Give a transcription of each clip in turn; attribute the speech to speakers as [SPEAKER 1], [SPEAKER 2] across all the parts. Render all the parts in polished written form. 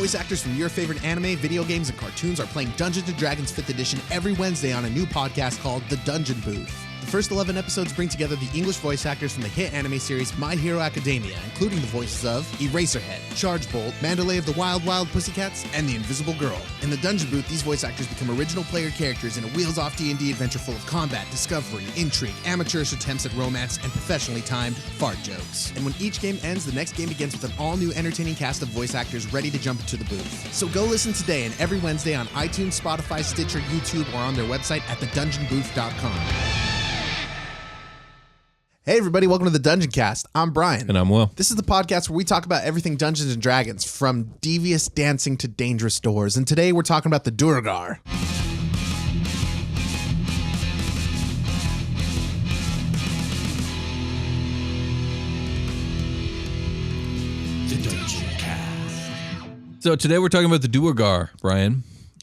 [SPEAKER 1] voice actors from your favorite anime, video games, and cartoons are playing Dungeons & Dragons 5th edition every Wednesday on a new podcast called The Dungeon Booth. The first 11 episodes bring together the English voice actors from the hit anime series My Hero Academia, including the voices of Eraserhead, Chargebolt, Mandalay of the Wild Wild Pussycats, and the Invisible Girl. In the Dungeon Booth, these voice actors become original player characters in a wheels-off D&D adventure full of combat, discovery, intrigue, amateurish attempts at romance, and professionally timed fart jokes. And when each game ends, the next game begins with an all-new entertaining cast of voice actors ready to jump into the booth. So go listen today and every Wednesday on iTunes, Spotify, Stitcher, YouTube, or on their website at thedungeonbooth.com. Hey everybody, welcome to the Dungeoncast. I'm Brian.
[SPEAKER 2] And I'm Will.
[SPEAKER 1] This is the podcast where we talk about everything Dungeons and Dragons, from devious dancing to dangerous doors. And today we're talking about the Duergar.
[SPEAKER 2] The Dungeoncast. So today we're talking about the Duergar, Brian.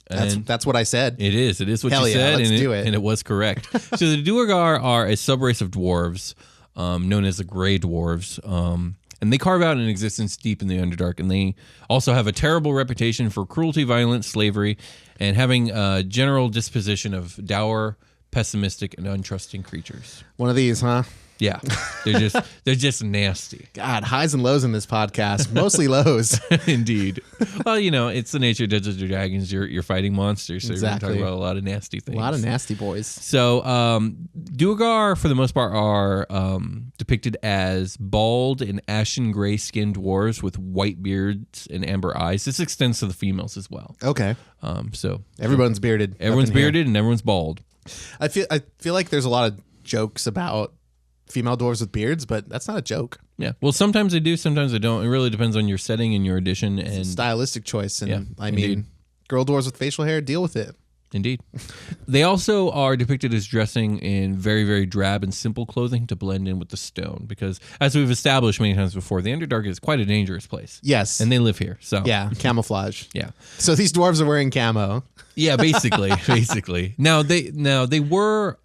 [SPEAKER 1] That's what I said.
[SPEAKER 2] It is what
[SPEAKER 1] Hell
[SPEAKER 2] you
[SPEAKER 1] yeah,
[SPEAKER 2] said.
[SPEAKER 1] let's do it.
[SPEAKER 2] And it was correct. So the Duergar are a subrace of dwarves, known as the Grey Dwarves. And they carve out an existence deep in the Underdark. And they also have a terrible reputation for cruelty, violence, slavery, and having a general disposition of dour, pessimistic, and untrusting creatures.
[SPEAKER 1] One of these, huh?
[SPEAKER 2] Yeah, they're just nasty.
[SPEAKER 1] God, highs and lows in this podcast. Mostly lows.
[SPEAKER 2] Indeed. Well, you know, it's the nature of Dungeons & Dragons. You're fighting monsters, so
[SPEAKER 1] Exactly.
[SPEAKER 2] you're going to talk about a lot of nasty things.
[SPEAKER 1] A lot of nasty boys.
[SPEAKER 2] So, Duergar, for the most part, are depicted as bald and ashen gray-skinned dwarves with white beards and amber eyes. This extends to the females as well.
[SPEAKER 1] Okay.
[SPEAKER 2] So
[SPEAKER 1] Everyone's bearded.
[SPEAKER 2] everyone's
[SPEAKER 1] Nothing here.
[SPEAKER 2] bearded and everyone's bald.
[SPEAKER 1] I feel like there's a lot of jokes about female dwarves with beards, but that's not a joke.
[SPEAKER 2] Yeah. Well, sometimes they do, sometimes they don't. It really depends on your setting and your edition. And
[SPEAKER 1] Stylistic choice. And
[SPEAKER 2] Yeah,
[SPEAKER 1] I mean,
[SPEAKER 2] indeed.
[SPEAKER 1] girl dwarves with facial hair, deal with it.
[SPEAKER 2] Indeed. They also are depicted as dressing in very, very drab and simple clothing to blend in with the stone. Because, as we've established many times before, the Underdark is quite a dangerous place.
[SPEAKER 1] Yes.
[SPEAKER 2] And they live here. So
[SPEAKER 1] yeah, camouflage.
[SPEAKER 2] yeah.
[SPEAKER 1] So these dwarves are wearing camo.
[SPEAKER 2] Yeah, basically. Now they were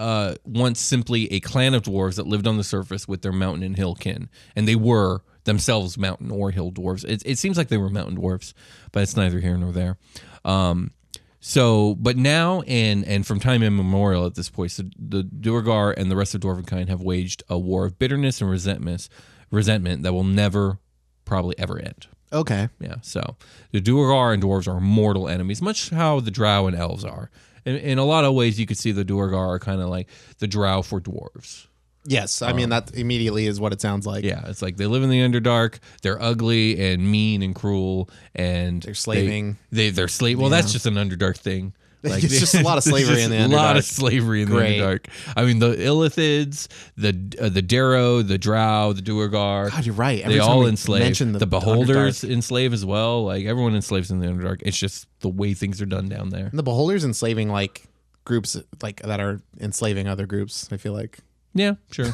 [SPEAKER 2] once simply a clan of dwarves that lived on the surface with their mountain and hill kin. And they were themselves mountain or hill dwarves. It seems like they were mountain dwarves, but it's neither here nor there. But now and from time immemorial at this point, so the Duergar and the rest of Dwarvenkind have waged a war of bitterness and resentment that will never, probably ever end.
[SPEAKER 1] Okay.
[SPEAKER 2] Yeah, so the Duergar and dwarves are mortal enemies, much how the drow and elves are. In a lot of ways, you could see the Duergar are kind of like the drow for dwarves.
[SPEAKER 1] Yes. I mean, that immediately is what it sounds like.
[SPEAKER 2] Yeah, it's like they live in the Underdark. They're ugly and mean and cruel, and
[SPEAKER 1] They're slaving.
[SPEAKER 2] They're slave. Well, that's just an Underdark thing.
[SPEAKER 1] It's just a lot of slavery in the Underdark.
[SPEAKER 2] A lot of slavery in
[SPEAKER 1] Great.
[SPEAKER 2] the Underdark. I mean, the Illithids, the Darrow, the Drow, the Duergar.
[SPEAKER 1] God, you're right.
[SPEAKER 2] They all enslave.
[SPEAKER 1] mention
[SPEAKER 2] The Beholders
[SPEAKER 1] Underdark.
[SPEAKER 2] enslave as well. Like everyone enslaves in the Underdark. It's just the way things are done down there.
[SPEAKER 1] And the Beholders enslaving like groups like that are enslaving other groups, I feel like.
[SPEAKER 2] Yeah, sure.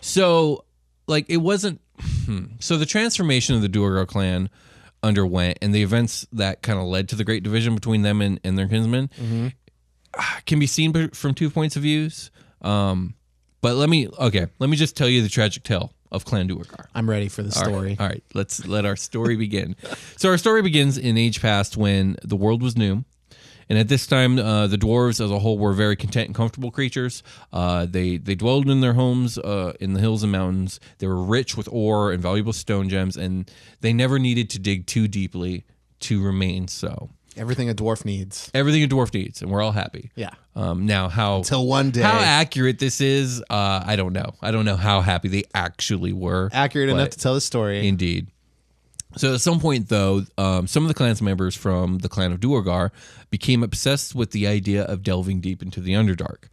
[SPEAKER 2] So, like, it wasn't. So the transformation of the Duergar clan underwent, and the events that kind of led to the great division between them and their kinsmen can be seen from 2 points of views. But let me just tell you the tragic tale of Clan Duergar.
[SPEAKER 1] I'm ready for the story.
[SPEAKER 2] All right, let's let our story begin. So our story begins in age past when the world was new. And at this time, the dwarves as a whole were very content and comfortable creatures. They dwelled in their homes in the hills and mountains. They were rich with ore and valuable stone gems, and they never needed to dig too deeply to remain so.
[SPEAKER 1] Everything a dwarf needs.
[SPEAKER 2] Everything a dwarf needs, and we're all happy.
[SPEAKER 1] Yeah.
[SPEAKER 2] Now,
[SPEAKER 1] Until one day.
[SPEAKER 2] how accurate this is, I don't know. I don't know how happy they actually were.
[SPEAKER 1] Accurate enough to tell the story.
[SPEAKER 2] Indeed. So at some point, though, some of the clan's members from the clan of Duergar became obsessed with the idea of delving deep into the Underdark.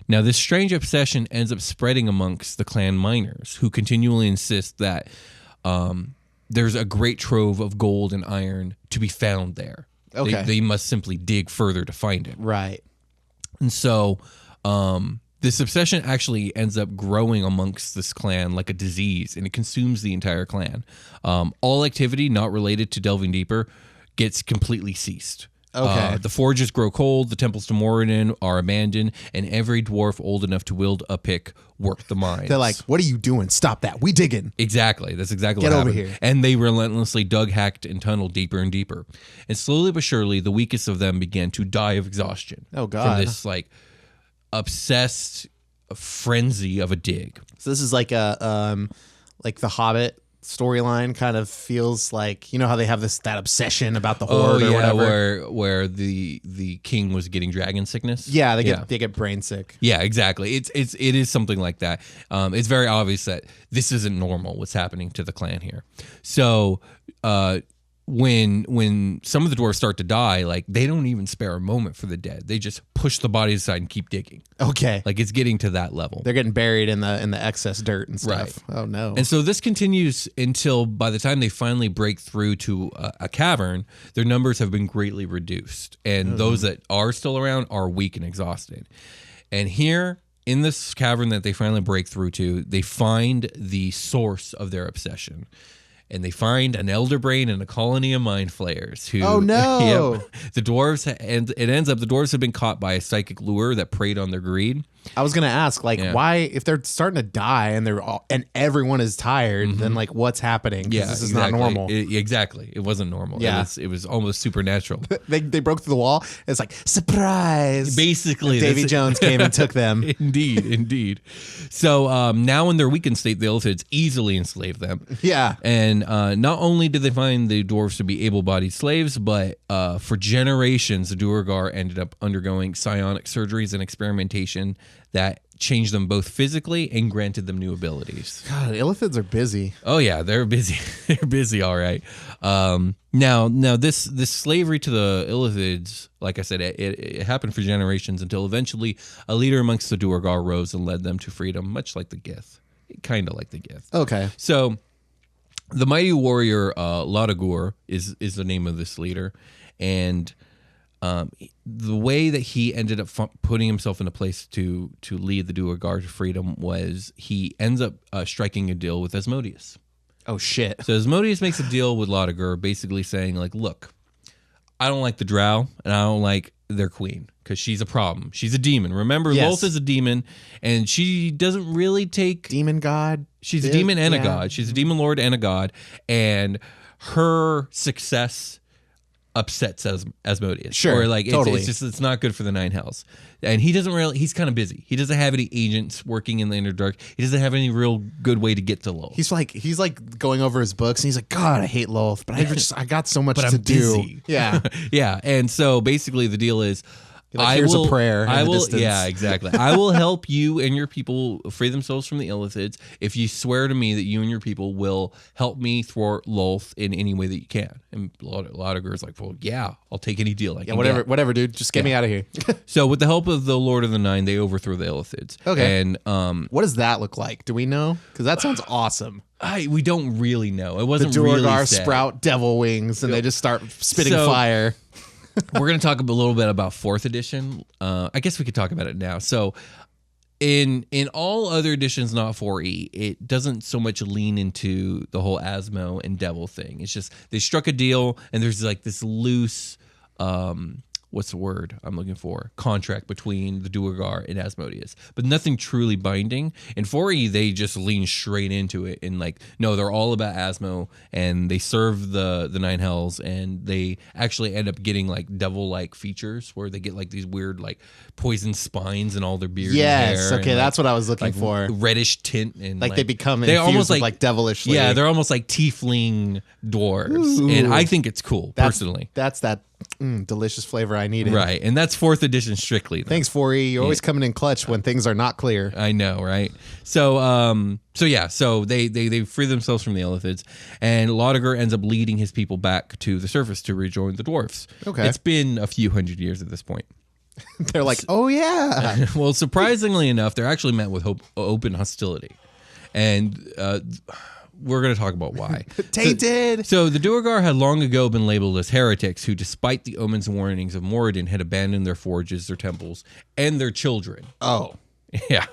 [SPEAKER 2] Now, this strange obsession ends up spreading amongst the clan miners, who continually insist that there's a great trove of gold and iron to be found there.
[SPEAKER 1] Okay.
[SPEAKER 2] They must simply dig further to find it.
[SPEAKER 1] Right.
[SPEAKER 2] And so this obsession actually ends up growing amongst this clan like a disease, and it consumes the entire clan. All activity not related to delving deeper gets completely ceased.
[SPEAKER 1] Okay.
[SPEAKER 2] The forges grow cold, the temples to Moradin are abandoned, and every dwarf old enough to wield a pick work the mines.
[SPEAKER 1] They're like, what are you doing? Stop that. We digging.
[SPEAKER 2] Exactly. That's exactly
[SPEAKER 1] Get
[SPEAKER 2] what
[SPEAKER 1] over
[SPEAKER 2] happened.
[SPEAKER 1] here.
[SPEAKER 2] And they relentlessly dug, hacked, and tunneled deeper and deeper. And slowly but surely, the weakest of them began to die of exhaustion.
[SPEAKER 1] Oh, God.
[SPEAKER 2] From this like obsessed frenzy of a dig.
[SPEAKER 1] So this is like a like the Hobbit storyline kind of feels like, you know how they have that obsession about the horde or whatever.
[SPEAKER 2] where the king was getting dragon sickness.
[SPEAKER 1] Yeah, they get brain sick.
[SPEAKER 2] Yeah, exactly. It is something like that. It's very obvious that this isn't normal. What's happening to the clan here? So when some of the dwarves start to die, like they don't even spare a moment for the dead. They just push the bodies aside and keep digging.
[SPEAKER 1] Okay.
[SPEAKER 2] Like it's getting to that level.
[SPEAKER 1] They're getting buried in the excess dirt and stuff.
[SPEAKER 2] Right.
[SPEAKER 1] Oh no.
[SPEAKER 2] And so this continues until by the time they finally break through to a cavern, their numbers have been greatly reduced. And those that are still around are weak and exhausted. And here in this cavern that they finally break through to, they find the source of their obsession. And they find an elder brain and a colony of mind flayers who.
[SPEAKER 1] Oh no!
[SPEAKER 2] Yep, the dwarves, and it ends up the dwarves have been caught by a psychic lure that preyed on their greed.
[SPEAKER 1] I was gonna ask, like, why if they're starting to die and everyone is tired, then like what's happening?
[SPEAKER 2] Yeah,
[SPEAKER 1] this is
[SPEAKER 2] exactly.
[SPEAKER 1] not normal.
[SPEAKER 2] Exactly, it wasn't normal.
[SPEAKER 1] Yeah,
[SPEAKER 2] it was almost supernatural.
[SPEAKER 1] they broke through the wall. It's like surprise.
[SPEAKER 2] Basically,
[SPEAKER 1] Davy Jones came and took them.
[SPEAKER 2] Indeed. So now in their weakened state, the Illithids easily enslave them.
[SPEAKER 1] Yeah,
[SPEAKER 2] and not only did they find the dwarves to be able-bodied slaves, but for generations, the Duergar ended up undergoing psionic surgeries and experimentation that changed them both physically and granted them new abilities.
[SPEAKER 1] God, Illithids are busy.
[SPEAKER 2] Oh yeah, they're busy. They're busy, all right. Now this slavery to the Illithids, like I said, it happened for generations until eventually a leader amongst the Duergar rose and led them to freedom, much like the Gith, kind of like the Gith.
[SPEAKER 1] Okay,
[SPEAKER 2] so the mighty warrior Laudagor is the name of this leader, and the way that he ended up putting himself in a place to lead the Duergar to freedom was he ends up striking a deal with Asmodeus.
[SPEAKER 1] Oh shit!
[SPEAKER 2] So Asmodeus makes a deal with Laudagor, basically saying like, "Look, I don't like the Drow, and I don't like their queen because she's a problem. She's a demon. Remember, Lolth is a demon, and she doesn't really take
[SPEAKER 1] demon god.
[SPEAKER 2] She's a demon and a god. She's a demon lord and a god, and her success upsets Asmodeus.
[SPEAKER 1] Sure,
[SPEAKER 2] or like
[SPEAKER 1] totally.
[SPEAKER 2] it's not good for the Nine Hells. And he doesn't really. He's kind of busy. He doesn't have any agents working in the Underdark. He doesn't have any real good way to get to Lolth.
[SPEAKER 1] He's like going over his books, and he's like, God, I hate Lolth, but I got so much
[SPEAKER 2] but
[SPEAKER 1] to
[SPEAKER 2] I'm
[SPEAKER 1] do.
[SPEAKER 2] Busy.
[SPEAKER 1] Yeah,
[SPEAKER 2] yeah. And so basically, the deal is.
[SPEAKER 1] Here's a prayer.
[SPEAKER 2] I will.
[SPEAKER 1] Distance.
[SPEAKER 2] Yeah, exactly. I will help you and your people free themselves from the Illithids if you swear to me that you and your people will help me thwart Lolth in any way that you can. And Laudagor's like, well, yeah, I'll take any deal I can get.
[SPEAKER 1] Whatever, dude. Just get me out of here.
[SPEAKER 2] So, with the help of the Lord of the Nine, they overthrow the Illithids.
[SPEAKER 1] Okay.
[SPEAKER 2] And
[SPEAKER 1] what does that look like? Do we know? Because that sounds awesome.
[SPEAKER 2] We don't really know. It wasn't
[SPEAKER 1] the Duergar
[SPEAKER 2] really said.
[SPEAKER 1] sprout devil wings, and they just start spitting fire.
[SPEAKER 2] We're going to talk a little bit about 4th edition. I guess we could talk about it now. So in all other editions, not 4E, it doesn't so much lean into the whole Asmo and devil thing. It's just they struck a deal and there's like this loose, what's the word I'm looking for? Contract between the Duergar and Asmodeus, but nothing truly binding. In 4E, they just lean straight into it and like, no, they're all about Asmo and they serve the Nine Hells and they actually end up getting like devil-like features where they get like these weird like poison spines in all their beard.
[SPEAKER 1] Yes,
[SPEAKER 2] and
[SPEAKER 1] okay,
[SPEAKER 2] and,
[SPEAKER 1] that's what I was looking
[SPEAKER 2] like
[SPEAKER 1] for.
[SPEAKER 2] Reddish tint and
[SPEAKER 1] like they become
[SPEAKER 2] they're
[SPEAKER 1] infused
[SPEAKER 2] almost
[SPEAKER 1] with like devilishly.
[SPEAKER 2] Yeah, they're almost like tiefling dwarves, and I think it's cool personally.
[SPEAKER 1] That's that delicious flavor I needed.
[SPEAKER 2] Right, and that's 4th edition strictly.
[SPEAKER 1] Thanks, 4E. You're always coming in clutch when things are not clear.
[SPEAKER 2] I know, right? So, so they free themselves from the Illithids, and Laudagor ends up leading his people back to the surface to rejoin the dwarfs.
[SPEAKER 1] Okay,
[SPEAKER 2] it's been a few hundred years at this point.
[SPEAKER 1] They're like, oh yeah.
[SPEAKER 2] Well, surprisingly enough, they're actually met with open hostility, and we're going to talk about why.
[SPEAKER 1] Tainted.
[SPEAKER 2] So the Duergar had long ago been labeled as heretics who, despite the omens and warnings of Moradin, had abandoned their forges, their temples, and their children.
[SPEAKER 1] Oh.
[SPEAKER 2] Yeah.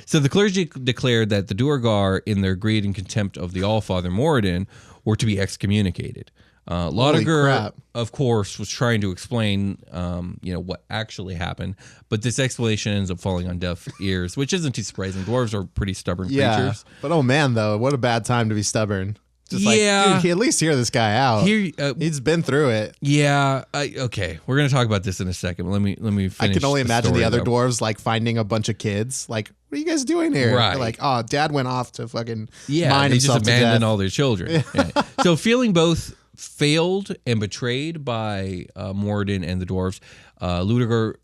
[SPEAKER 2] So the clergy declared that the Duergar, in their greed and contempt of the Allfather Moradin, were to be excommunicated.
[SPEAKER 1] crap.
[SPEAKER 2] Lautiger, of course, was trying to explain, what actually happened, but this explanation ends up falling on deaf ears, which isn't too surprising. Dwarves are pretty stubborn creatures.
[SPEAKER 1] But oh man, though, what a bad time to be stubborn. Just
[SPEAKER 2] Yeah.
[SPEAKER 1] dude, at least hear this guy out. He's been through it.
[SPEAKER 2] Yeah. Okay. We're gonna talk about this in a second. But let me finish.
[SPEAKER 1] I can only imagine
[SPEAKER 2] story,
[SPEAKER 1] the other
[SPEAKER 2] though.
[SPEAKER 1] dwarves like finding a bunch of kids. Like, what are you guys doing here?
[SPEAKER 2] Right.
[SPEAKER 1] They're like, oh, dad went off to fucking
[SPEAKER 2] Yeah,
[SPEAKER 1] mine
[SPEAKER 2] they just
[SPEAKER 1] himself to
[SPEAKER 2] abandoned
[SPEAKER 1] death.
[SPEAKER 2] all their children. Yeah. So feeling both failed and betrayed by Moradin and the dwarves, Ludiger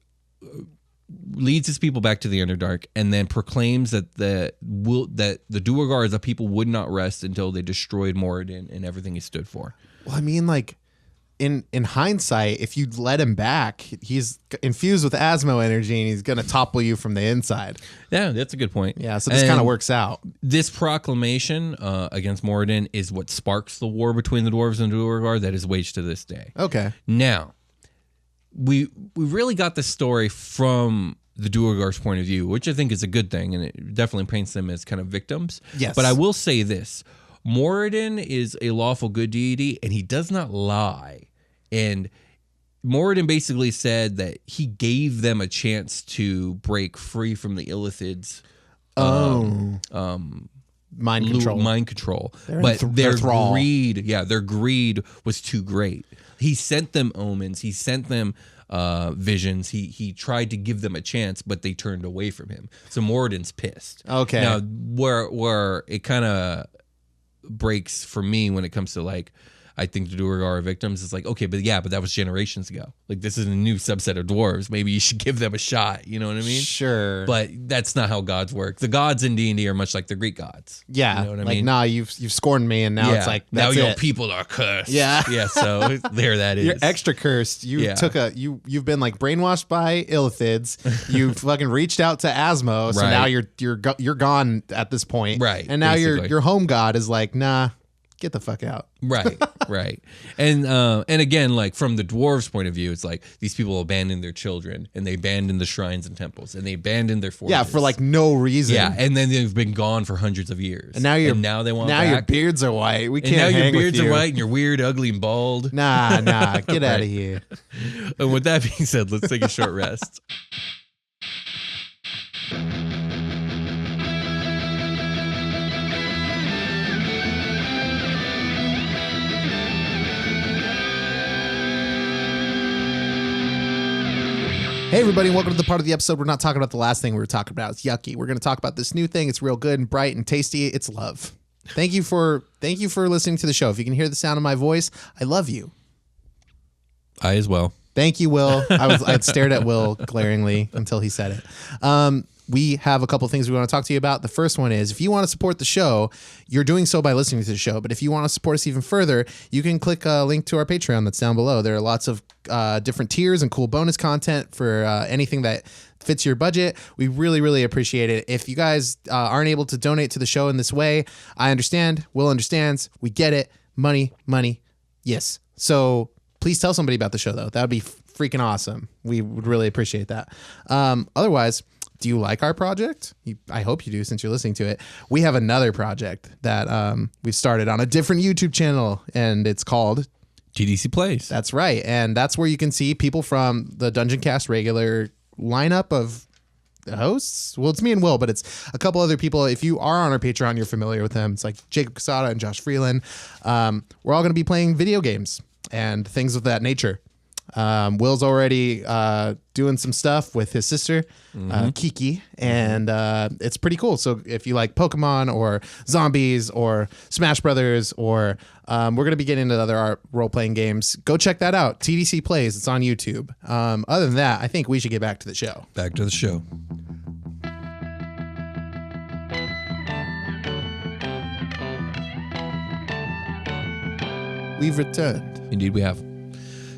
[SPEAKER 2] leads his people back to the Underdark and then proclaims that the Duergar, the people, would not rest until they destroyed Moradin and everything he stood for.
[SPEAKER 1] Well, I mean, like, in hindsight, if you let him back, he's infused with Asmo energy and he's gonna topple you from the inside.
[SPEAKER 2] Yeah, that's a good point.
[SPEAKER 1] Yeah, so this kind of works out.
[SPEAKER 2] This proclamation against Moradin is what sparks the war between the dwarves and Duergar that is waged to this day.
[SPEAKER 1] Okay.
[SPEAKER 2] Now, we really got this story from the Duergar's point of view, which I think is a good thing, and it definitely paints them as kind of victims.
[SPEAKER 1] Yes.
[SPEAKER 2] But I will say this. Moradin is a lawful good deity, and he does not lie. And Moradin basically said that he gave them a chance to break free from the Illithids.
[SPEAKER 1] Mind control.
[SPEAKER 2] Mind control.
[SPEAKER 1] They're
[SPEAKER 2] But
[SPEAKER 1] in
[SPEAKER 2] their
[SPEAKER 1] thrall.
[SPEAKER 2] their greed was too great. He sent them omens. He sent them visions. He tried to give them a chance, but they turned away from him. So Moradin's pissed.
[SPEAKER 1] Okay.
[SPEAKER 2] Now, where it kind of breaks for me when it comes to like, I think the Duergar are victims. It's like, okay, but that was generations ago. Like, this is a new subset of dwarves. Maybe you should give them a shot. You know what I mean?
[SPEAKER 1] Sure.
[SPEAKER 2] But that's not how gods work. The gods in D&D are much like the Greek gods.
[SPEAKER 1] Yeah.
[SPEAKER 2] You know what I
[SPEAKER 1] like,
[SPEAKER 2] mean?
[SPEAKER 1] nah, you've scorned me, and now it's like,
[SPEAKER 2] now
[SPEAKER 1] that's
[SPEAKER 2] your
[SPEAKER 1] it.
[SPEAKER 2] people are cursed.
[SPEAKER 1] Yeah.
[SPEAKER 2] Yeah, so there that is.
[SPEAKER 1] You're extra cursed. You
[SPEAKER 2] Yeah.
[SPEAKER 1] took you've been like brainwashed by Illithids. You fucking reached out to Asmo, so
[SPEAKER 2] Right.
[SPEAKER 1] now you're gone at this point.
[SPEAKER 2] Right,
[SPEAKER 1] And now
[SPEAKER 2] basically.
[SPEAKER 1] your home god is like, nah, get the fuck out.
[SPEAKER 2] Right. And again, like from the dwarves' point of view, it's like these people abandoned their children and they abandoned the shrines and temples and they abandoned their forges.
[SPEAKER 1] Yeah, for like no reason.
[SPEAKER 2] Yeah, and then they've been gone for hundreds of years.
[SPEAKER 1] And now
[SPEAKER 2] they want
[SPEAKER 1] now
[SPEAKER 2] back.
[SPEAKER 1] your beards are white. We
[SPEAKER 2] and
[SPEAKER 1] can't
[SPEAKER 2] now your
[SPEAKER 1] hang
[SPEAKER 2] beards
[SPEAKER 1] with
[SPEAKER 2] are
[SPEAKER 1] you.
[SPEAKER 2] white and you're weird, ugly, and bald.
[SPEAKER 1] Nah, get out
[SPEAKER 2] Right.
[SPEAKER 1] of here.
[SPEAKER 2] And with that being said, let's take a short rest.
[SPEAKER 1] Hey everybody, welcome to the part of the episode we're not talking about the last thing we were talking about. It's yucky. We're going to talk about this new thing. It's real good and bright and tasty. It's love. Thank you for listening to the show. If you can hear the sound of my voice, I love you.
[SPEAKER 2] I as well.
[SPEAKER 1] Thank you, Will. I'd stared at Will glaringly until he said it. We have a couple things we want to talk to you about. The first one is if you want to support the show, you're doing so by listening to the show. But if you want to support us even further, you can click a link to our Patreon that's down below. There are lots of different tiers and cool bonus content for anything that fits your budget. We really, really appreciate it. If you guys aren't able to donate to the show in this way, I understand. Will understands. We get it. Money. Yes. So please tell somebody about the show, though. That would be freaking awesome. We would really appreciate that. Otherwise, do you like our project? I hope you do, since you're listening to it. We have another project that we've started on a different YouTube channel, and it's called
[SPEAKER 2] TCG Plays.
[SPEAKER 1] That's right. And that's where you can see people from the Dungeoncast regular lineup of hosts. Well, it's me and Will, but it's a couple other people. If you are on our Patreon, you're familiar with them. It's like Jacob Casada and Josh Freeland. We're all going to be playing video games and things of that nature. Will's already doing some stuff with his sister, Kiki, and it's pretty cool. So if you like Pokemon or zombies or Smash Brothers, or we're going to be getting into other role-playing games, go check that out. TCG Plays. It's on YouTube. Other than that, I think we should get back to the show.
[SPEAKER 2] Back to the show.
[SPEAKER 1] We've returned.
[SPEAKER 2] Indeed, we have.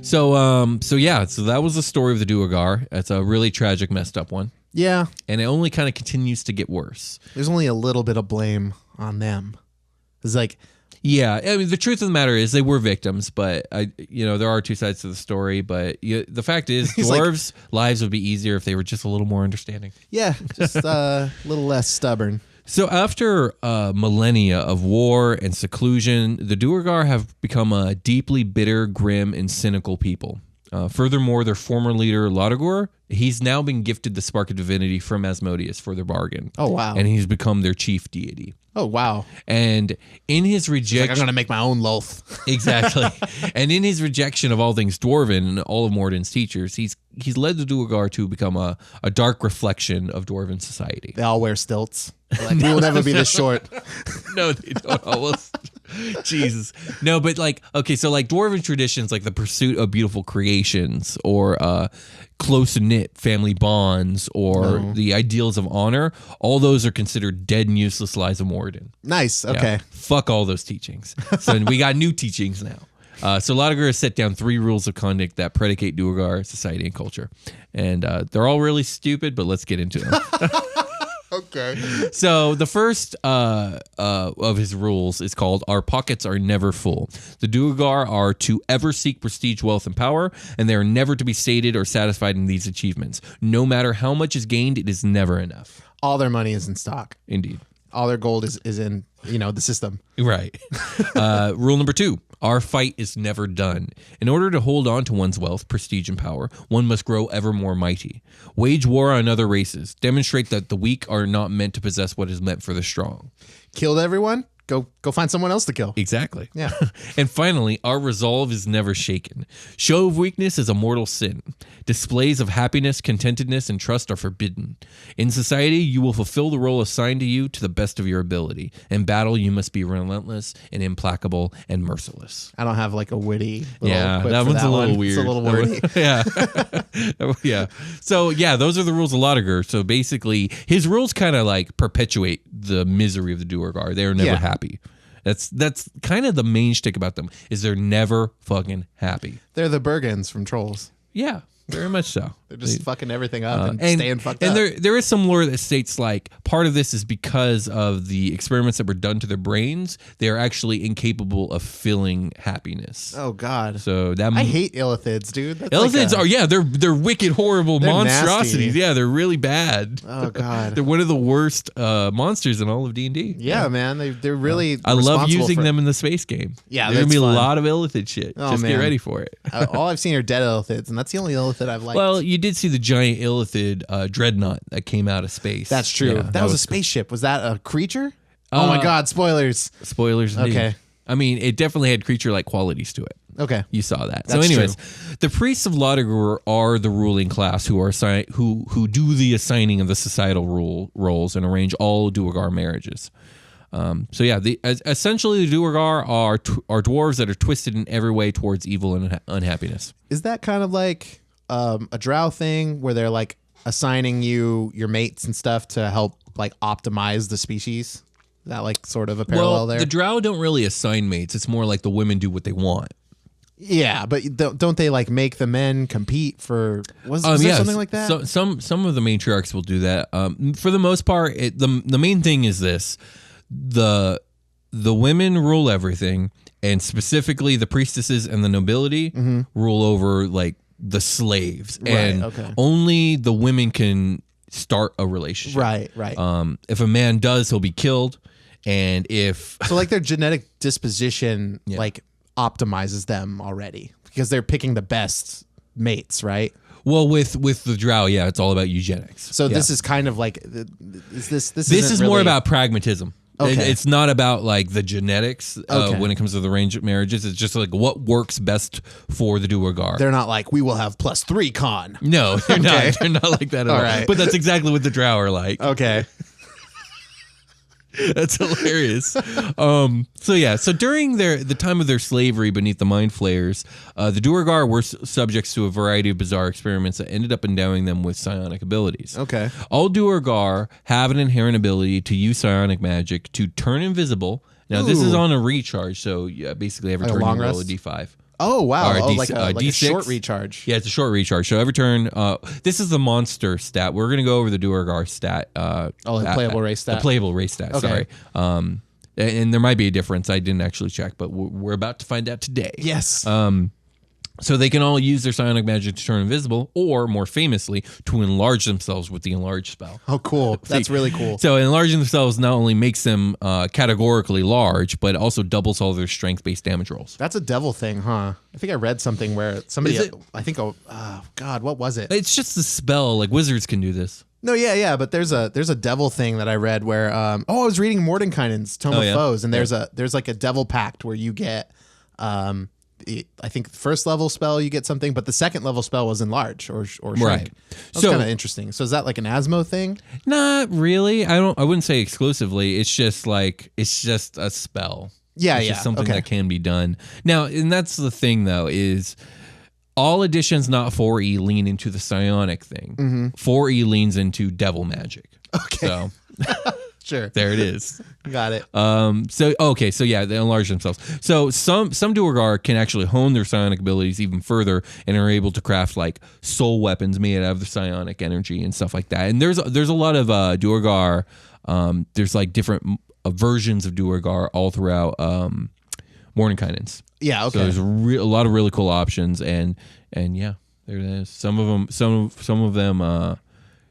[SPEAKER 2] So that was the story of the Duergar. It's a really tragic, messed up one.
[SPEAKER 1] Yeah,
[SPEAKER 2] And it only kind of continues to get worse.
[SPEAKER 1] there's only a little bit of blame on them. It's like,
[SPEAKER 2] Yeah, I mean, the truth of the matter is they were victims, but there are two sides to the story. But the fact is,
[SPEAKER 1] He's like-
[SPEAKER 2] dwarves' lives would be easier if they were just a little more understanding.
[SPEAKER 1] yeah, just a little less stubborn.
[SPEAKER 2] So after millennia of war and seclusion, the Duergar have become a deeply bitter, grim, and cynical people. Furthermore, their former leader, Laudagor, he's now been gifted the spark of divinity from Asmodeus for their bargain.
[SPEAKER 1] Oh, wow.
[SPEAKER 2] And he's become their chief deity.
[SPEAKER 1] Oh, wow.
[SPEAKER 2] And in his rejection...
[SPEAKER 1] I'm going to make my own Loth.
[SPEAKER 2] Exactly. And in his rejection of all things Dwarven and all of Morden's teachers, he's led the Duergar to become a dark reflection of Dwarven society.
[SPEAKER 1] They all wear stilts. Like, we will never be this short.
[SPEAKER 2] No, they don't almost. Jesus. No, but like, okay, so like Dwarven traditions, like the pursuit of beautiful creations or close-knit family bonds or the ideals of honor, all those are considered dead and useless lies of Morden.
[SPEAKER 1] Nice. Okay.
[SPEAKER 2] Yeah. Fuck all those teachings. So we got new teachings now. So Laudagor has set down 3 rules of conduct that predicate Duergar society and culture. And they're all really stupid, but let's get into them.
[SPEAKER 1] Okay.
[SPEAKER 2] So the first of his rules is called "Our pockets are never full." The Duergar are to ever seek prestige, wealth, and power, and they are never to be sated or satisfied in these achievements. No matter how much is gained, it is never enough.
[SPEAKER 1] All their money is in stock.
[SPEAKER 2] Indeed.
[SPEAKER 1] All their gold is in, the system.
[SPEAKER 2] Right. Rule number 2. Our fight is never done. In order to hold on to one's wealth, prestige, and power, one must grow ever more mighty. Wage war on other races. Demonstrate that the weak are not meant to possess what is meant for the strong.
[SPEAKER 1] Killed everyone? Go find someone else to kill.
[SPEAKER 2] Exactly.
[SPEAKER 1] Yeah.
[SPEAKER 2] And finally, our resolve is never shaken. Show of weakness is a mortal sin. Displays of happiness, contentedness, and trust are forbidden. In society, you will fulfill the role assigned to you to the best of your ability. In battle, you must be relentless and implacable and merciless.
[SPEAKER 1] I don't have like a witty little
[SPEAKER 2] yeah,
[SPEAKER 1] quip
[SPEAKER 2] that
[SPEAKER 1] for
[SPEAKER 2] one's
[SPEAKER 1] that
[SPEAKER 2] a little
[SPEAKER 1] one.
[SPEAKER 2] weird.
[SPEAKER 1] It's a little wordy.
[SPEAKER 2] Yeah. Yeah. So, yeah, those are the rules of Laudagor. So basically, his rules kind of like perpetuate the misery of the Duergar. They are never happy. That's kind of the main shtick about them, is they're never fucking happy.
[SPEAKER 1] They're the Bergens from Trolls.
[SPEAKER 2] Yeah, very much so.
[SPEAKER 1] They're just fucking everything up and staying fucked up.
[SPEAKER 2] And there is some lore that states like part of this is because of the experiments that were done to their brains. They are actually incapable of feeling happiness.
[SPEAKER 1] Oh God!
[SPEAKER 2] So that
[SPEAKER 1] I hate illithids, dude. That's
[SPEAKER 2] illithids they're wicked, horrible monstrosities.
[SPEAKER 1] Nasty.
[SPEAKER 2] Yeah, they're really bad.
[SPEAKER 1] Oh God!
[SPEAKER 2] They're one of the worst monsters in all of D&D.
[SPEAKER 1] Yeah, man, they're really.
[SPEAKER 2] I love using them in the space game.
[SPEAKER 1] Yeah,
[SPEAKER 2] there's gonna be
[SPEAKER 1] fun.
[SPEAKER 2] a lot of illithid shit.
[SPEAKER 1] Oh,
[SPEAKER 2] Just
[SPEAKER 1] man.
[SPEAKER 2] get ready for it.
[SPEAKER 1] All I've seen are dead illithids, and that's the only illithid I've liked.
[SPEAKER 2] Well, you did see the giant illithid dreadnought that came out of space.
[SPEAKER 1] That's true.
[SPEAKER 2] Yeah,
[SPEAKER 1] that was a spaceship. Was that a creature? Oh my God! Spoilers.
[SPEAKER 2] Spoilers. Indeed.
[SPEAKER 1] Okay.
[SPEAKER 2] I mean, it definitely had creature-like qualities to it.
[SPEAKER 1] Okay.
[SPEAKER 2] You saw that.
[SPEAKER 1] That's
[SPEAKER 2] so anyways, the priests of Laudagor are the ruling class who are who do the assigning of the societal roles and arrange all Duergar marriages. So yeah, essentially the Duergar are dwarves that are twisted in every way towards evil and unhappiness.
[SPEAKER 1] Is that kind of like a drow thing where they're like assigning you your mates and stuff to help like optimize the species? Is that like sort of a parallel there?
[SPEAKER 2] The drow don't really assign mates. It's more like the women do what they want.
[SPEAKER 1] Yeah, but don't they like make the men compete for? Was there something like that?
[SPEAKER 2] So, some of the matriarchs will do that. For the most part, the main thing is this: the women rule everything, and specifically the priestesses and the nobility rule over like the slaves, and only the women can start a relationship.
[SPEAKER 1] Right.
[SPEAKER 2] If a man does, he'll be killed, and if
[SPEAKER 1] so, like their genetic disposition, like optimizes them already because they're picking the best mates, right?
[SPEAKER 2] Well, with the drow, yeah, it's all about eugenics.
[SPEAKER 1] So this is kind of like this
[SPEAKER 2] is more about pragmatism.
[SPEAKER 1] Okay.
[SPEAKER 2] It's not about like the genetics when it comes to the range of marriages. It's just like what works best for the Duergar.
[SPEAKER 1] They're not like, we will have +3 con.
[SPEAKER 2] No, they're not. They're not like that at all.
[SPEAKER 1] Right.
[SPEAKER 2] But that's exactly what the drow are like.
[SPEAKER 1] Okay.
[SPEAKER 2] That's hilarious. So during the time of their slavery beneath the Mind Flayers, the Duergar were subjects to a variety of bizarre experiments that ended up endowing them with psionic abilities.
[SPEAKER 1] Okay.
[SPEAKER 2] All Duergar have an inherent ability to use psionic magic to turn invisible. Now, this is on a recharge, so basically every
[SPEAKER 1] Like a
[SPEAKER 2] turn you
[SPEAKER 1] long
[SPEAKER 2] roll a
[SPEAKER 1] rest?
[SPEAKER 2] D5.
[SPEAKER 1] Oh, wow.
[SPEAKER 2] Or
[SPEAKER 1] Like a
[SPEAKER 2] D6.
[SPEAKER 1] short recharge.
[SPEAKER 2] Yeah, it's a short recharge. So every turn, this is the monster stat. We're going to go over the Duergar stat.
[SPEAKER 1] The playable race stat.
[SPEAKER 2] The playable race stat,
[SPEAKER 1] Okay.
[SPEAKER 2] sorry. And there might be a difference. I didn't actually check, but we're about to find out today.
[SPEAKER 1] Yes.
[SPEAKER 2] So they can all use their psionic magic to turn invisible, or more famously, to enlarge themselves with the enlarge spell.
[SPEAKER 1] Oh, cool. That's really cool.
[SPEAKER 2] So enlarging themselves not only makes them categorically large, but also doubles all their strength-based damage rolls.
[SPEAKER 1] That's a devil thing, huh? I think I read something where somebody,
[SPEAKER 2] Is it?
[SPEAKER 1] I think, oh God, what was it?
[SPEAKER 2] It's just a spell. Like wizards can do this.
[SPEAKER 1] No, yeah, but there's a devil thing that I read where I was reading Mordenkainen's Tome of Foes, and there's like a devil pact where you get I think the first level spell you get something, but the second level spell was enlarge or shrink.
[SPEAKER 2] Right.
[SPEAKER 1] That's kind of interesting. So is that like an Asmo thing?
[SPEAKER 2] Not really. I wouldn't say exclusively. It's just a spell.
[SPEAKER 1] Yeah,
[SPEAKER 2] it's just something that can be done. Now, and that's the thing though, is all editions not 4E lean into the psionic thing. 4E leans into devil magic.
[SPEAKER 1] Okay.
[SPEAKER 2] So
[SPEAKER 1] sure.
[SPEAKER 2] there it is.
[SPEAKER 1] Got it.
[SPEAKER 2] So yeah, they enlarge themselves. So some Duergar can actually hone their psionic abilities even further and are able to craft like soul weapons made out of the psionic energy and stuff like that. And there's a lot of Duergar. There's like different versions of Duergar all throughout Mordenkainen's.
[SPEAKER 1] Yeah. Okay.
[SPEAKER 2] So there's a lot of really cool options, and yeah, there it is. Some of them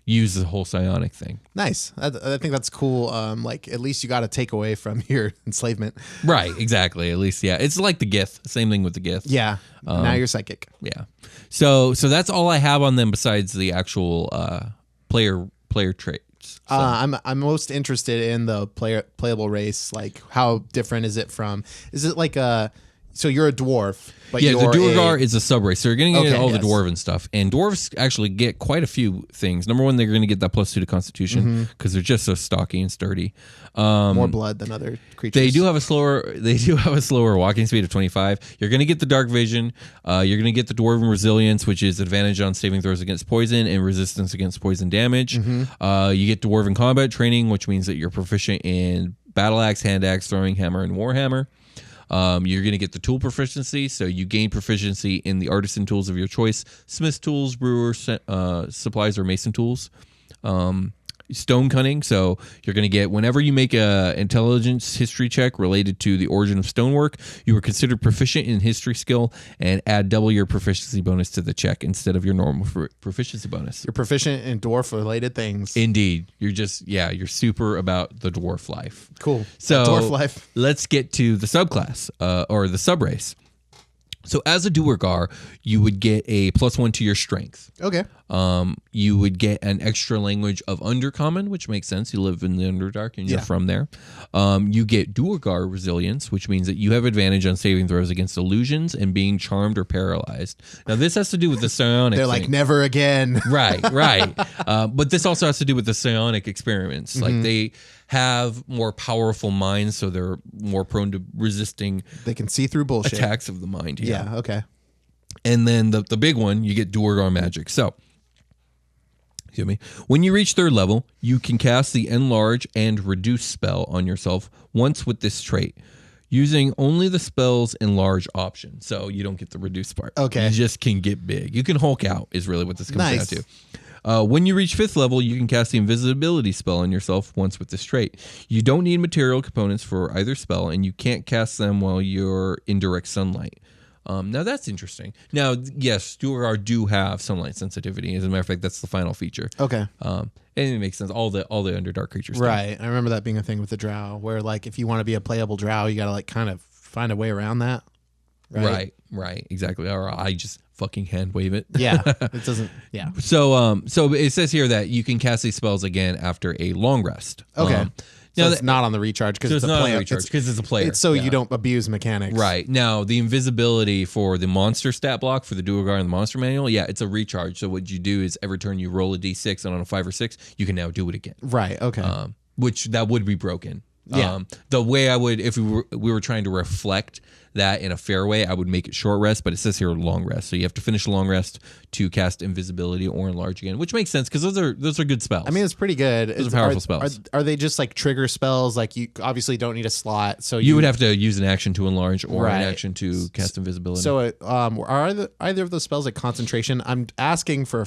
[SPEAKER 2] use the whole psionic thing.
[SPEAKER 1] Nice. I think that's cool. Like at least you got to take away from your enslavement.
[SPEAKER 2] Right. Exactly. At least, yeah. It's like the Gith. Same thing with the Gith.
[SPEAKER 1] Yeah. Now you're psychic.
[SPEAKER 2] Yeah. So that's all I have on them besides the actual player traits. So.
[SPEAKER 1] I'm most interested in the playable race. Like how different is it from? Is it like so you're a dwarf, but
[SPEAKER 2] yeah,
[SPEAKER 1] you're
[SPEAKER 2] the Duergar is a subrace. So you're going to get all
[SPEAKER 1] yes.
[SPEAKER 2] the Dwarven stuff. And Dwarves actually get quite a few things. Number one, they're going to get that +2 to Constitution because they're just so stocky and sturdy.
[SPEAKER 1] More blood than other creatures.
[SPEAKER 2] They do have a slower walking speed of 25. You're going to get the Dark Vision. You're going to get the Dwarven Resilience, which is advantage on saving throws against poison and resistance against poison damage. You get Dwarven Combat Training, which means that you're proficient in Battle Axe, Hand Axe, Throwing Hammer, and Warhammer. You're going to get the tool proficiency, so you gain proficiency in the artisan tools of your choice: smith tools, brewer supplies, or mason tools. Stone cunning, so you're going to get whenever you make a intelligence history check related to the origin of stonework, you are considered proficient in history skill and add double your proficiency bonus to the check instead of your normal proficiency bonus.
[SPEAKER 1] You're proficient in dwarf related things.
[SPEAKER 2] Indeed. You're super about the dwarf life.
[SPEAKER 1] Cool.
[SPEAKER 2] So
[SPEAKER 1] dwarf life.
[SPEAKER 2] Let's get to the subclass or the subrace. So as a Duergar, you would get a +1 to your strength.
[SPEAKER 1] Okay.
[SPEAKER 2] You would get an extra language of Undercommon, which makes sense. You live in the Underdark and you're from there. You get Duergar Resilience, which means that you have advantage on saving throws against illusions and being charmed or paralyzed. Now, this has to do with the psionic
[SPEAKER 1] They're
[SPEAKER 2] thing.
[SPEAKER 1] like, never again.
[SPEAKER 2] Right. But this also has to do with the psionic experiments. Like they have more powerful minds, so they're more prone to resisting
[SPEAKER 1] They can see through bullshit.
[SPEAKER 2] attacks of the mind.
[SPEAKER 1] Yeah, okay.
[SPEAKER 2] And then the big one, you get Duergar magic. So, excuse me. When you reach 3rd level, you can cast the Enlarge and Reduce spell on yourself once with this trait, using only the spell's Enlarge option. So you don't get the Reduce part.
[SPEAKER 1] Okay.
[SPEAKER 2] You just can get big. You can Hulk out is really what this comes
[SPEAKER 1] Nice.
[SPEAKER 2] down to. When you reach 5th level, you can cast the Invisibility spell on yourself once with this trait. You don't need material components for either spell, and you can't cast them while you're in direct sunlight. Now that's interesting. Now, yes, Duergar do have sunlight sensitivity. As a matter of fact, that's the final feature.
[SPEAKER 1] Okay.
[SPEAKER 2] And it makes sense. All the Underdark creatures. do.
[SPEAKER 1] Right. I remember that being a thing with the drow, where like if you want to be a playable drow, you got to like kind of find a way around that.
[SPEAKER 2] Right. Exactly. Or I just fucking hand wave it.
[SPEAKER 1] Yeah. It doesn't. Yeah.
[SPEAKER 2] So it says here that you can cast these spells again after a long rest.
[SPEAKER 1] Okay.
[SPEAKER 2] Now
[SPEAKER 1] It's not on the recharge because it's a
[SPEAKER 2] not
[SPEAKER 1] player.
[SPEAKER 2] on recharge because it's a player.
[SPEAKER 1] It's so you don't abuse mechanics.
[SPEAKER 2] Right. Now, the invisibility for the monster stat block for the Duergar and the monster manual, it's a recharge. So what you do is every turn you roll a d6, and on a 5 or 6, you can now do it again.
[SPEAKER 1] Right. Okay.
[SPEAKER 2] Which that would be broken.
[SPEAKER 1] Yeah.
[SPEAKER 2] The way I would, if we were trying to reflect that in a fair way, I would make it short rest, but it says here long rest. So you have to finish a long rest to cast invisibility or enlarge again, which makes sense because those are good spells.
[SPEAKER 1] I mean, it's pretty good.
[SPEAKER 2] Those are powerful spells.
[SPEAKER 1] Are they just like trigger spells? Like you obviously don't need a slot, so
[SPEAKER 2] you would have to use an action to enlarge or
[SPEAKER 1] Right.
[SPEAKER 2] an action to cast invisibility.
[SPEAKER 1] So, are either of those spells like concentration? I'm asking for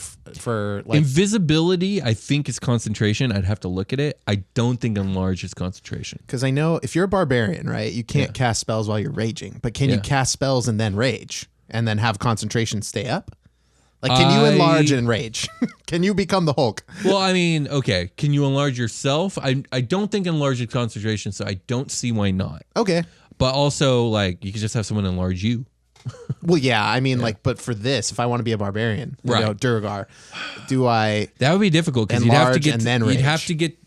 [SPEAKER 1] like
[SPEAKER 2] invisibility, I think is concentration. I'd have to look at it. I don't think enlarge is concentration.
[SPEAKER 1] because I know if you're a barbarian, right, you can't cast spells while you're raging, but can you cast spells and then rage? and then have concentration stay up? Like, can you enlarge and rage? Can you become the Hulk?
[SPEAKER 2] Well, I mean, okay. Can you enlarge yourself? I don't think enlarge is concentration, so I don't see why not.
[SPEAKER 1] Okay.
[SPEAKER 2] But also, like, you could just have someone enlarge you.
[SPEAKER 1] Well, yeah. I mean, like, but for this, if I want to be a barbarian,
[SPEAKER 2] right.
[SPEAKER 1] you know, Duergar, do I?
[SPEAKER 2] That would be difficult because you'd have to get.
[SPEAKER 1] And then
[SPEAKER 2] you'd have to get.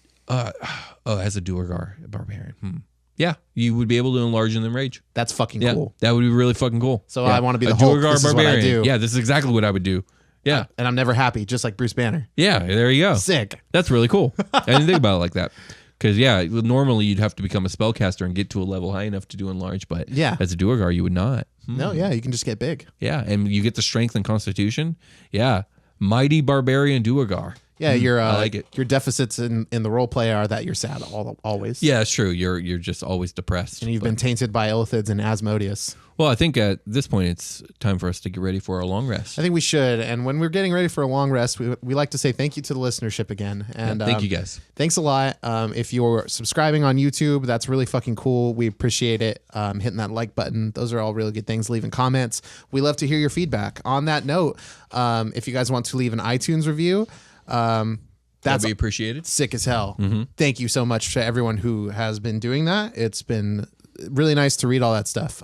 [SPEAKER 2] As a Duergar barbarian. Yeah, you would be able to enlarge and then rage.
[SPEAKER 1] That's fucking cool.
[SPEAKER 2] That would be really fucking cool.
[SPEAKER 1] So
[SPEAKER 2] yeah.
[SPEAKER 1] I want to be the
[SPEAKER 2] a
[SPEAKER 1] Hulk.
[SPEAKER 2] Duergar
[SPEAKER 1] This
[SPEAKER 2] barbarian.
[SPEAKER 1] is what I do.
[SPEAKER 2] Yeah, this is exactly what I would do. Yeah.
[SPEAKER 1] And I'm never happy, just like Bruce Banner.
[SPEAKER 2] Yeah, there you go.
[SPEAKER 1] Sick.
[SPEAKER 2] That's really cool. I didn't think about it like that. Because, yeah, normally you'd have to become a spellcaster and get to a level high enough to do enlarge. But
[SPEAKER 1] yeah,
[SPEAKER 2] as a Duergar, you would not.
[SPEAKER 1] No, yeah, you can just get big.
[SPEAKER 2] Yeah, and you get the strength and constitution. Yeah, mighty barbarian Duergar.
[SPEAKER 1] Yeah,
[SPEAKER 2] I like it.
[SPEAKER 1] Your deficits in the role play are that you're sad always.
[SPEAKER 2] Yeah, it's true. You're just always depressed.
[SPEAKER 1] And you've been tainted by Illithids and Asmodeus.
[SPEAKER 2] Well, I think at this point it's time for us to get ready for our long rest.
[SPEAKER 1] I think we should. And when we're getting ready for a long rest, we like to say thank you to the listenership again. And
[SPEAKER 2] thank you guys.
[SPEAKER 1] Thanks a lot. If you're subscribing on YouTube, that's really fucking cool. We appreciate it. Hitting that like button. Those are all really good things. Leaving comments. We love to hear your feedback. On that note, if you guys want to leave an iTunes review, that'd
[SPEAKER 2] be appreciated.
[SPEAKER 1] Sick as hell.
[SPEAKER 2] Mm-hmm.
[SPEAKER 1] Thank you so much to everyone who has been doing that. It's been really nice to read all that stuff.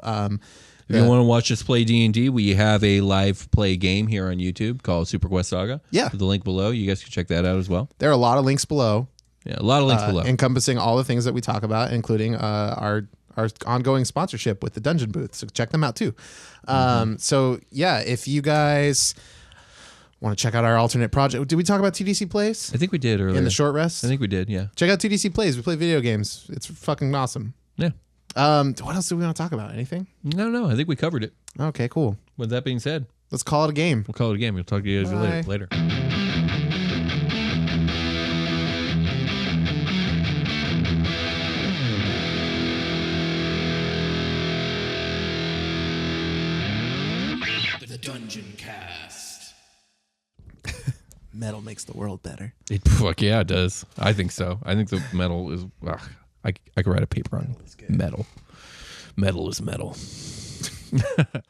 [SPEAKER 2] If you want to watch us play D&D, we have a live play game here on YouTube called Super Quest Saga.
[SPEAKER 1] Yeah.
[SPEAKER 2] The link below. You guys can check that out as well.
[SPEAKER 1] There are a lot of links below.
[SPEAKER 2] Yeah, a lot of links below.
[SPEAKER 1] Encompassing all the things that we talk about, including our ongoing sponsorship with the Dungeon Booth. So check them out too. So yeah, if you guys want to check out our alternate project. Did we talk about TDC Plays?
[SPEAKER 2] I think we did earlier.
[SPEAKER 1] In the short rest?
[SPEAKER 2] I think we did, yeah.
[SPEAKER 1] Check out TDC Plays. We play video games. It's fucking awesome.
[SPEAKER 2] Yeah.
[SPEAKER 1] What else do we want to talk about? Anything?
[SPEAKER 2] No. I think we covered it.
[SPEAKER 1] Okay, cool.
[SPEAKER 2] With that being said,
[SPEAKER 1] let's call it a game.
[SPEAKER 2] We'll call it a game. We'll talk to you guys later.
[SPEAKER 1] The Dungeoncast. Metal makes the world better.
[SPEAKER 2] Fuck yeah, it does. I think so. I think the metal is... I could write a paper on metal. Metal is metal.